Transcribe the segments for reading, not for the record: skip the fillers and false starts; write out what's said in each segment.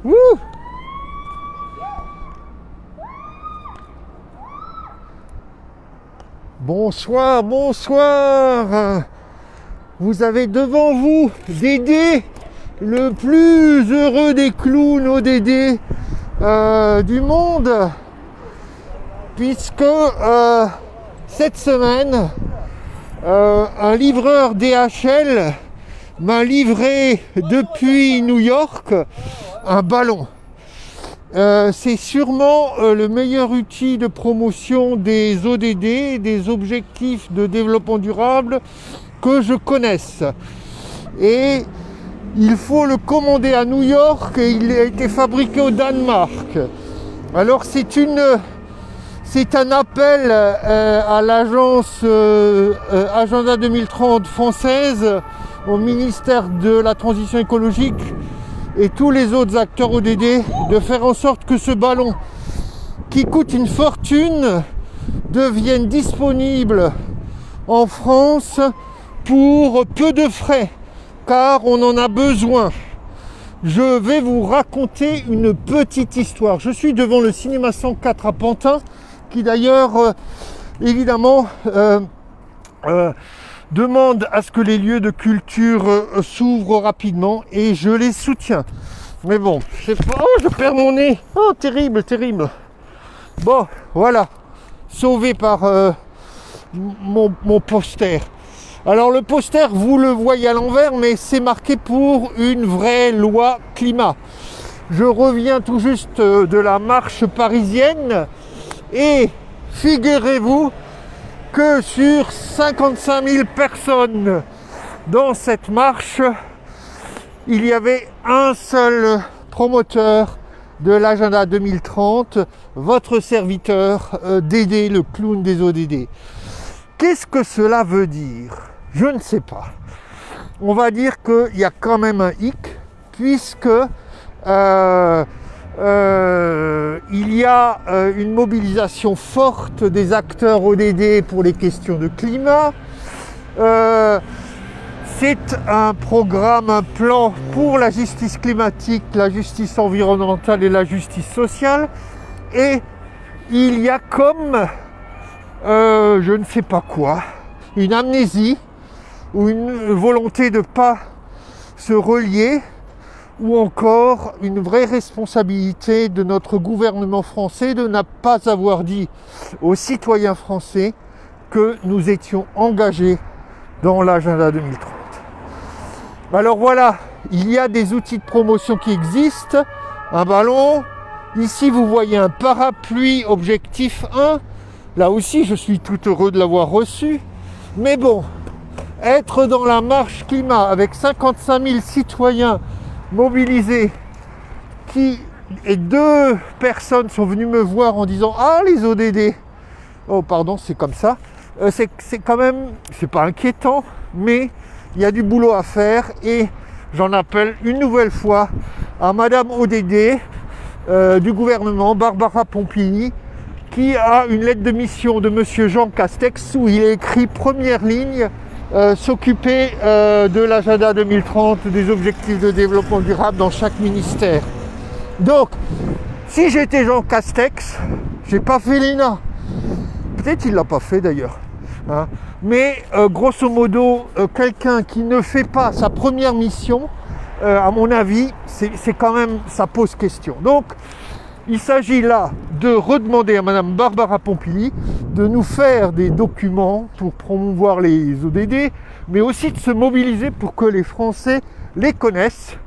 Wouh! Bonsoir, bonsoir. Vous avez devant vous Dédé, le plus heureux des clowns ODD du monde, puisque cette semaine, un livreur DHL m'a livré depuis New York un ballon. C'est sûrement le meilleur outil de promotion des ODD, des objectifs de développement durable que je connaisse. Et il faut le commander à New York et il a été fabriqué au Danemark. Alors c'est un appel à l'agence Agenda 2030 française, au ministère de la Transition écologique et tous les autres acteurs ODD de faire en sorte que ce ballon qui coûte une fortune devienne disponible en France pour peu de frais, car on en a besoin. Je vais vous raconter une petite histoire. Je suis devant le cinéma 104 à Pantin, qui d'ailleurs évidemment demande à ce que les lieux de culture s'ouvrent rapidement et je les soutiens. Mais bon, je sais pas, oh, je perds mon nez. Oh, terrible, terrible. Bon, voilà, sauvé par mon poster. Alors le poster, vous le voyez à l'envers, mais c'est marqué pour une vraie loi climat. Je reviens tout juste de la marche parisienne et figurez-vous que sur 55 000 personnes dans cette marche, il y avait un seul promoteur de l'agenda 2030, votre serviteur Dédé, le clown des ODD. Qu'est-ce que cela veut dire? Je ne sais pas. On va dire qu'il y a quand même un hic, puisque il y a une mobilisation forte des acteurs ODD pour les questions de climat. C'est un programme, un plan pour la justice climatique, la justice environnementale et la justice sociale. Et il y a comme, je ne sais pas quoi, une amnésie ou une volonté de ne pas se relier, ou encore une vraie responsabilité de notre gouvernement français de ne pas avoir dit aux citoyens français que nous étions engagés dans l'agenda 2030. Alors voilà, il y a des outils de promotion qui existent, un ballon, ici vous voyez un parapluie objectif 1, là aussi je suis tout heureux de l'avoir reçu, mais bon, être dans la marche climat avec 55 000 citoyens mobilisés, et 2 personnes sont venues me voir en disant « Ah, les ODD !» Oh, pardon, c'est comme ça. C'est quand même, c'est pas inquiétant, mais il y a du boulot à faire et j'en appelle une nouvelle fois à Madame ODD du gouvernement, Barbara Pompili, qui a une lettre de mission de Monsieur Jean Castex où il est écrit première ligne, s'occuper de l'agenda 2030, des objectifs de développement durable dans chaque ministère. Donc, si j'étais Jean Castex, j'ai pas fait l'ENA. Peut-être il l'a pas fait d'ailleurs. Hein. Mais grosso modo, quelqu'un qui ne fait pas sa première mission, à mon avis, c'est quand même, ça pose question. Donc, il s'agit là de redemander à Madame Barbara Pompili de nous faire des documents pour promouvoir les ODD, mais aussi de se mobiliser pour que les Français les connaissent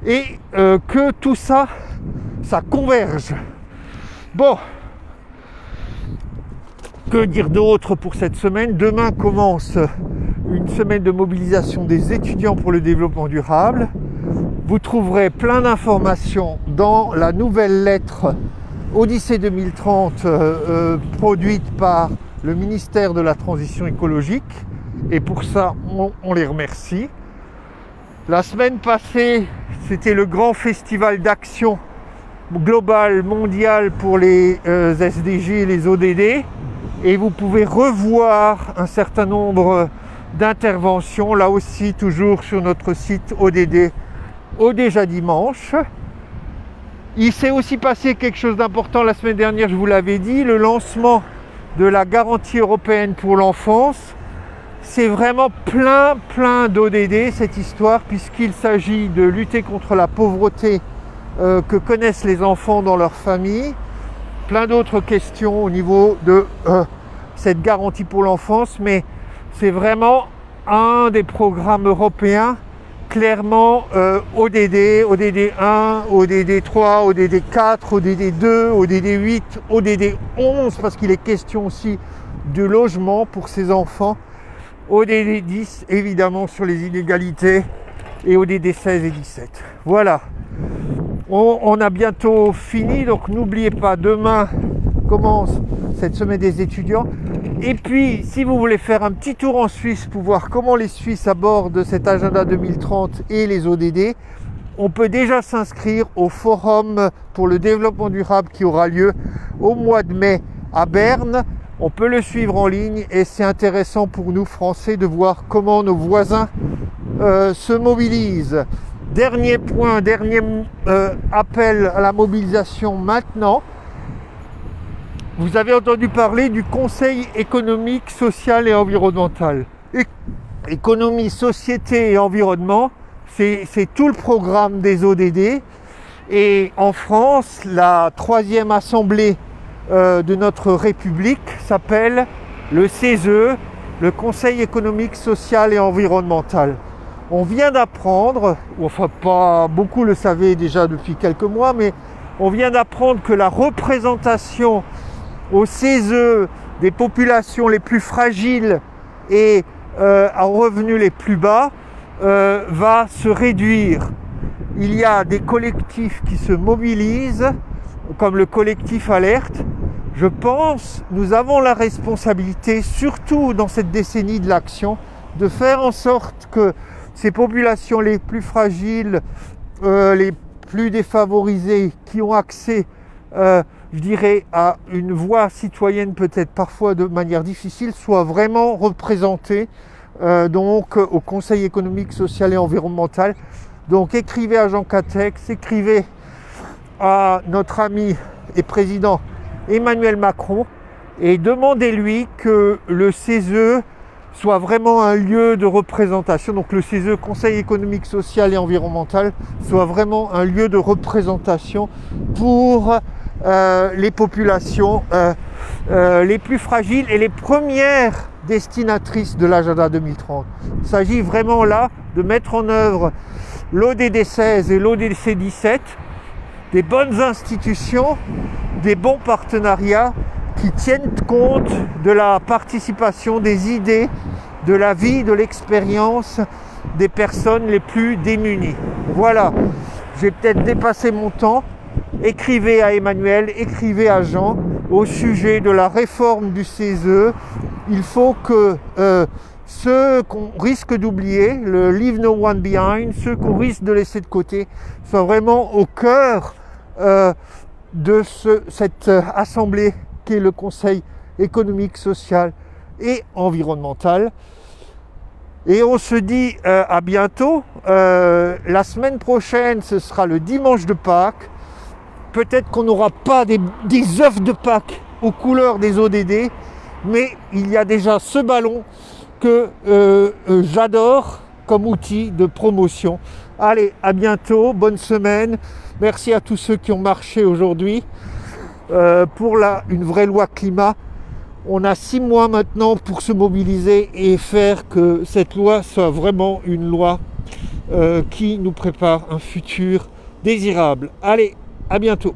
et que tout ça, ça converge. Bon, que dire d'autre pour cette semaine? Demain commence une semaine de mobilisation des étudiants pour le développement durable. Vous trouverez plein d'informations dans la nouvelle lettre Odyssée 2030 produite par le ministère de la Transition écologique. Et pour ça, on les remercie. La semaine passée, c'était le grand festival d'action global, mondial pour les SDG et les ODD. Et vous pouvez revoir un certain nombre d'interventions, là aussi toujours sur notre site ODD au déjà dimanche. Il s'est aussi passé quelque chose d'important la semaine dernière, je vous l'avais dit, le lancement de la garantie européenne pour l'enfance. C'est vraiment plein d'ODD cette histoire, puisqu'il s'agit de lutter contre la pauvreté que connaissent les enfants dans leur famille. Plein d'autres questions au niveau de cette garantie pour l'enfance, mais c'est vraiment un des programmes européens clairement ODD, ODD 1, ODD 3, ODD 4, ODD 2, ODD 8, ODD 11, parce qu'il est question aussi de logement pour ces enfants, ODD 10 évidemment sur les inégalités et ODD 16 et 17. Voilà, on a bientôt fini, donc n'oubliez pas, demain commence cette semaine des étudiants. Et puis, si vous voulez faire un petit tour en Suisse pour voir comment les Suisses abordent cet agenda 2030 et les ODD, on peut déjà s'inscrire au forum pour le développement durable qui aura lieu au mois de mai à Berne. On peut le suivre en ligne et c'est intéressant pour nous Français de voir comment nos voisins se mobilisent. Dernier point, dernier appel à la mobilisation maintenant. Vous avez entendu parler du Conseil économique, social et environnemental. Économie, société et environnement, c'est tout le programme des ODD. Et en France, la 3e assemblée de notre République s'appelle le CESE, le Conseil économique, social et environnemental. On vient d'apprendre, enfin pas beaucoup le savaient déjà depuis quelques mois, mais on vient d'apprendre que la représentation au CESE des populations les plus fragiles et à revenus les plus bas va se réduire. Il y a des collectifs qui se mobilisent, comme le collectif Alerte. Je pense, nous avons la responsabilité, surtout dans cette décennie de l'action, de faire en sorte que ces populations les plus fragiles, les plus défavorisées, qui ont accès je dirais, à une voix citoyenne peut-être parfois de manière difficile, soit vraiment représentée donc au Conseil économique, social et environnemental. Donc écrivez à Jean Castex, écrivez à notre ami et président Emmanuel Macron et demandez-lui que le CESE soit vraiment un lieu de représentation, donc le CESE, Conseil économique, social et environnemental, soit vraiment un lieu de représentation pour les populations les plus fragiles et les premières destinatrices de l'agenda 2030. Il s'agit vraiment là de mettre en œuvre l'ODD 16 et l'ODC 17, des bonnes institutions, des bons partenariats qui tiennent compte de la participation, des idées, de la vie, de l'expérience des personnes les plus démunies. Voilà, j'ai peut-être dépassé mon temps. Écrivez à Emmanuel, écrivez à Jean au sujet de la réforme du CESE. Il faut que ceux qu'on risque d'oublier, le Leave No One Behind, ceux qu'on risque de laisser de côté, soient vraiment au cœur de cette assemblée qui est le Conseil économique, social et environnemental. Et on se dit à bientôt. La semaine prochaine, ce sera le dimanche de Pâques. Peut-être qu'on n'aura pas des œufs de Pâques aux couleurs des ODD, mais il y a déjà ce ballon que j'adore comme outil de promotion. Allez, à bientôt, bonne semaine. Merci à tous ceux qui ont marché aujourd'hui pour une vraie loi climat. On a 6 mois maintenant pour se mobiliser et faire que cette loi soit vraiment une loi qui nous prépare un futur désirable. Allez, à bientôt.